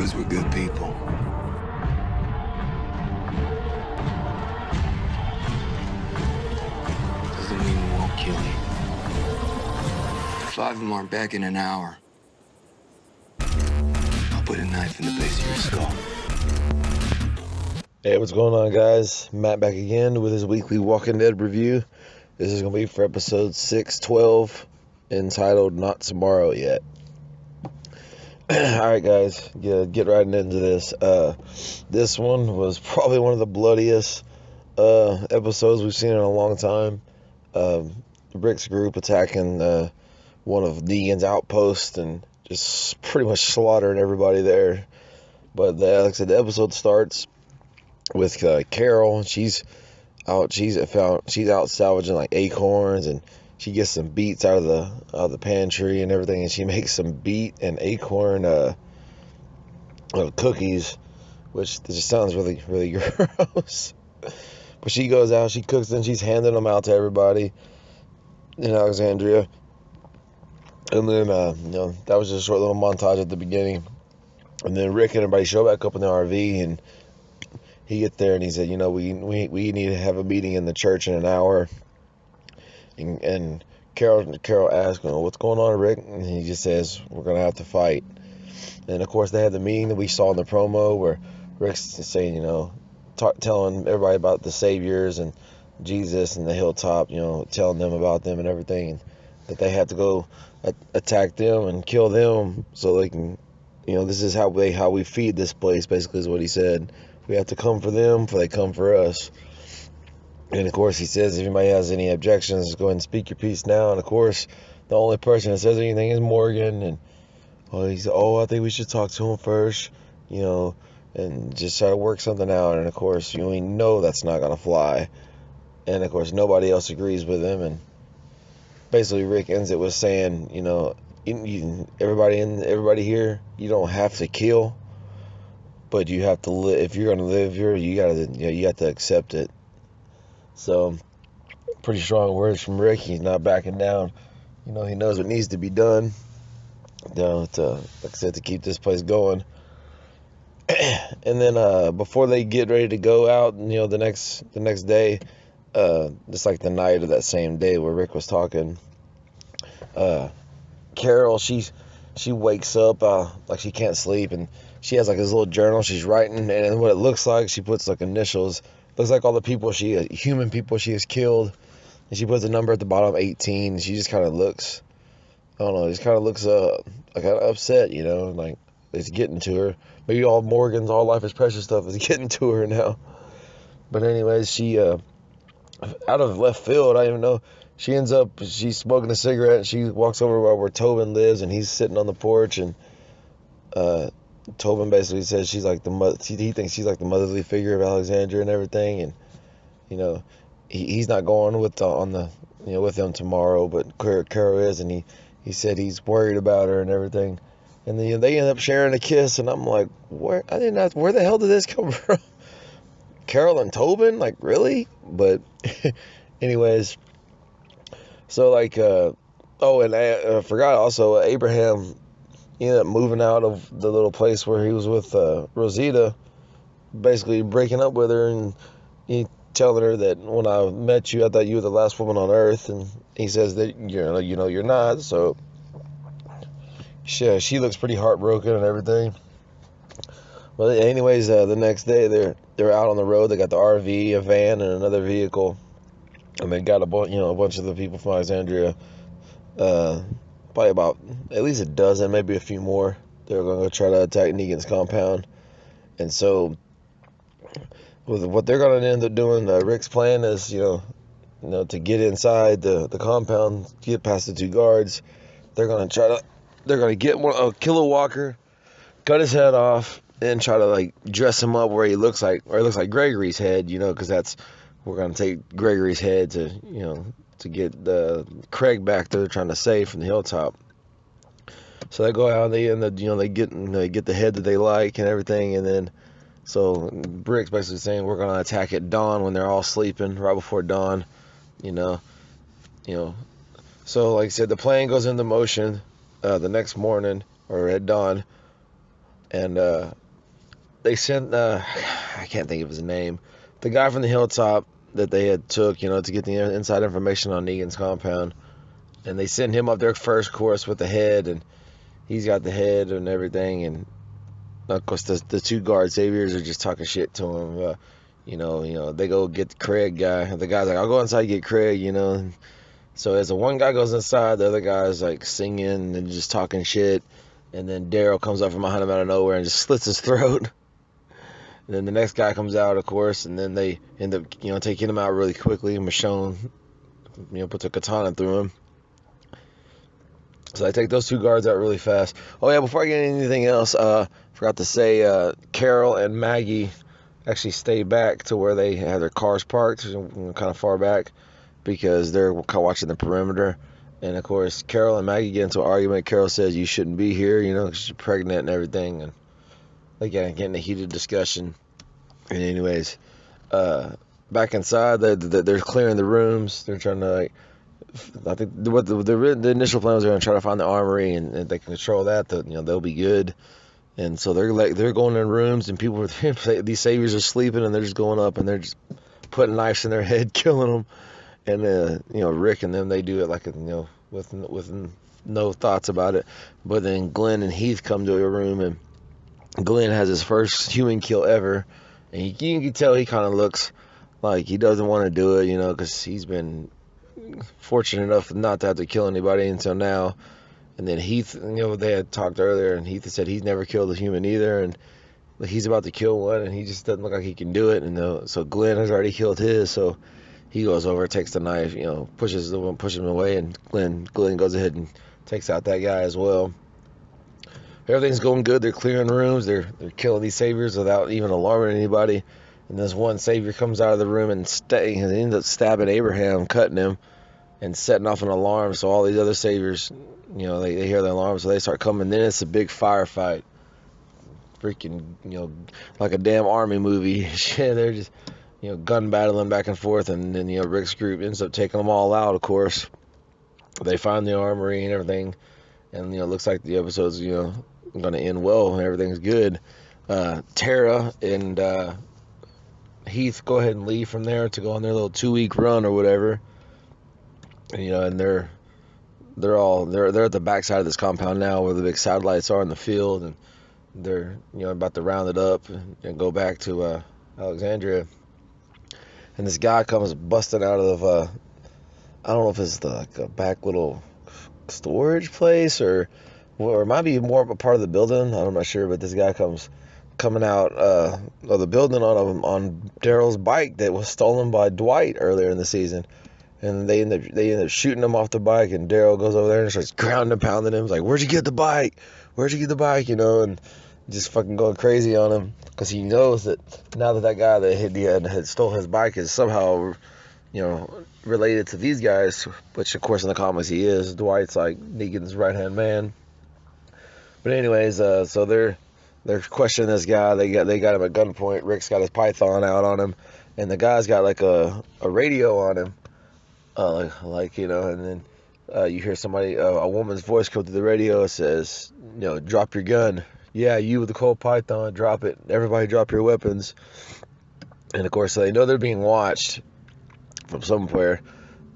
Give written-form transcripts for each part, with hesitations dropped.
because we're good people. Doesn't mean we won't kill you. 5 of them aren't back in an hour. I'll put a knife in the base of your skull. Hey, what's going on, guys? Matt back again with his weekly Walking Dead review. This is going to be for episode 612, entitled Not Tomorrow Yet. Alright, guys, get right into this. This one was probably one of the bloodiest episodes we've seen in a long time. Rick's group attacking one of Negan's outposts and just pretty much slaughtering everybody there. But like I said, the episode starts with Carol. She's out salvaging like acorns, and she gets some beets out of the pantry and everything, and she makes some beet and acorn cookies, which just sounds really, really gross. But she goes out, she cooks them, she's handing them out to everybody in Alexandria. And then that was just a short little montage at the beginning. And then Rick and everybody show back up in the RV, and he gets there and he said, we need to have a meeting in the church in an hour. And Carol asks, what's going on, Rick? And he just says, we're going to have to fight. And of course they had the meeting that we saw in the promo where Rick's saying, telling everybody about the saviors and Jesus and the hilltop, telling them about them and everything, and that they had to go attack them and kill them so they can, this is how we feed this place, basically is what he said. We have to come for them before they come for us. And of course he says if anybody has any objections, go ahead and speak your piece now. And of course the only person that says anything is Morgan, and he said, I think we should talk to him first, and just try to work something out. And of course we know that's not gonna fly. And of course nobody else agrees with him, and basically Rick ends it with saying, everybody here, you don't have to kill, but you have to live. If you're gonna live here, you have to accept it. So pretty strong words from Rick. He's not backing down. He knows what needs to be done, like I said, to keep this place going. And then before they get ready to go out, the next day, just like the night of that same day where Rick was talking, Carol, she wakes up like she can't sleep, and she has like this little journal she's writing, and what it looks like, she puts like initials. Looks like all the people human people she has killed, and she puts a number at the bottom, 18. And she just kind of looks, I don't know, just kind of looks like kind of upset, like it's getting to her. Maybe all Morgan's all life is precious stuff is getting to her now. But anyways, she out of left field, I don't even know, she's smoking a cigarette, and she walks over where Tobin lives, and he's sitting on the porch, and Tobin basically says she's like he thinks she's like the motherly figure of Alexandria and everything, and he's not going with them tomorrow, but Carol is, and he said he's worried about her and everything. And then they end up sharing a kiss, and I'm like, where the hell did this come from? Carol and Tobin, like, really? But anyways, so like and I forgot also, Abraham, he ended up moving out of the little place where he was with Rosita, basically breaking up with her, and he telling her that when I met you, I thought you were the last woman on earth, and he says that you're not. So she looks pretty heartbroken and everything. But anyways, the next day they're out on the road. They got the RV, a van, and another vehicle, and they got a bunch of the people from Alexandria. Probably about at least a dozen, maybe a few more. They're going to go try to attack Negan's compound. And so with what they're going to end up doing, Rick's plan is, to get inside the compound, get past the two guards. They're going to get a Killer Walker, cut his head off, and try to like dress him up where he looks like Gregory's head, because we're going to take Gregory's head to get Craig back there trying to save from the hilltop. So they go out, and they get the head that they like and everything, and then so Rick's basically saying we're gonna attack at dawn when they're all sleeping, right before dawn, So like I said, the plan goes into motion the next morning or at dawn. and they sent I can't think of his name, the guy from the hilltop that they had took, to get the inside information on Negan's compound, and they sent him up there first, course, with the head, and he's got the head and everything, and of course the two guard saviors are just talking shit to him. They go get the Craig guy. The guy's like, I'll go inside and get Craig, So as the one guy goes inside, the other guy's like singing and just talking shit. And then Daryl comes up from behind him out of nowhere and just slits his throat. And then the next guy comes out, of course, and then they end up, taking him out really quickly. Michonne, puts a katana through him. So I take those two guards out really fast. Oh yeah, before I get anything else, forgot to say, Carol and Maggie actually stay back to where they have their cars parked, kind of far back, because they're watching the perimeter. And of course, Carol and Maggie get into an argument. Carol says you shouldn't be here, because she's pregnant and everything, and they get in a heated discussion. And anyways, back inside, they're clearing the rooms. They're trying to, I think what the initial plan was they're going to try to find the armory, and if they can control that, they'll be good. And so they're going in rooms, and people, these saviors are sleeping, and they're just going up, and they're just putting knives in their head, killing them. And Rick and them, they do it like with no thoughts about it. But then Glenn and Heath come to a room, and Glenn has his first human kill ever, and you can tell he kind of looks like he doesn't want to do it, because he's been fortunate enough not to have to kill anybody until now. And then Heath, they had talked earlier, and Heath said he's never killed a human either, and he's about to kill one, and he just doesn't look like he can do it. And so Glenn has already killed his, so he goes over, takes the knife, pushes him away, and Glenn goes ahead and takes out that guy as well. Everything's going good. They're clearing rooms. They're killing these saviors without even alarming anybody. And this one savior comes out of the room and they end up stabbing Abraham, cutting him, and setting off an alarm. So all these other saviors, they hear the alarm, so they start coming. Then it's a big firefight. Freaking, like a damn army movie. Shit, they're just, gun battling back and forth. And then, Rick's group ends up taking them all out, of course. They find the armory and everything. And, it looks like the episode's, going to end well and everything's good. Tara and Heath go ahead and leave from there to go on their little 2-week run or whatever. And they're at the backside of this compound now where the big satellites are in the field, and they're about to round it up and go back to Alexandria. And this guy comes busting out of I don't know if it's like a back little storage place or it might be more of a part of the building. I'm not sure, but this guy coming out of the building on Daryl's bike that was stolen by Dwight earlier in the season. And they end up shooting him off the bike, and Daryl goes over there and starts grounding and pounding him. He's like, where'd you get the bike? And just fucking going crazy on him, because he knows that now that guy that had stole his bike is somehow, related to these guys, which of course in the comics he is. Dwight's like Negan's right-hand man. But anyways, so they're questioning this guy. They got him at gunpoint. Rick's got his python out on him, and the guy's got like a radio on him. And then you hear somebody, a woman's voice come through the radio. It says, drop your gun. Yeah, you with the Colt Python, drop it. Everybody drop your weapons. And of course, they know they're being watched from somewhere.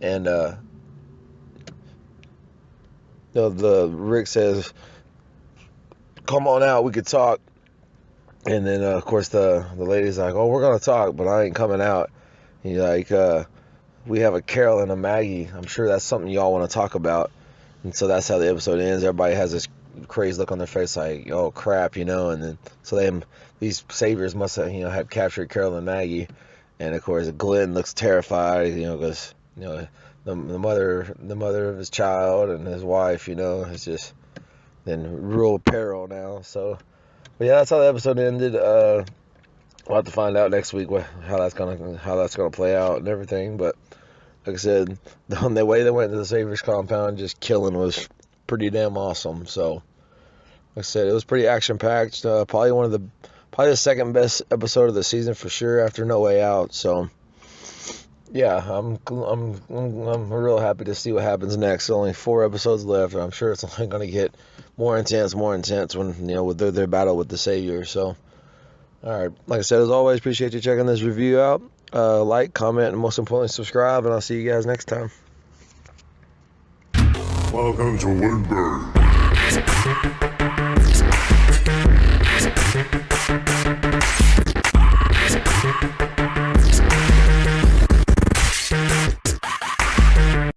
And the Rick says, come on out, we could talk. And then, of course, the lady's like, oh, we're going to talk, but I ain't coming out. He's like, we have a Carol and a Maggie. I'm sure that's something y'all want to talk about. And so that's how the episode ends. Everybody has this crazy look on their face like, oh crap, and then so these saviors must have had captured Carol and Maggie. And of course Glenn looks terrified, because the mother of his child and his wife, is just in real peril now. So but yeah, that's how the episode ended. We'll have to find out next week how that's gonna play out and everything. But like I said, the way they went to the Savior's compound, just killing, was pretty damn awesome. So, like I said, it was pretty action packed. Probably the second best episode of the season for sure after No Way Out. So, yeah, I'm real happy to see what happens next. Only 4 episodes left, and I'm sure it's only going to get more intense when, with their battle with the Savior. So, all right, like I said, as always, appreciate you checking this review out. Like, comment, and most importantly, subscribe, and I'll see you guys next time. Welcome to Woodburn.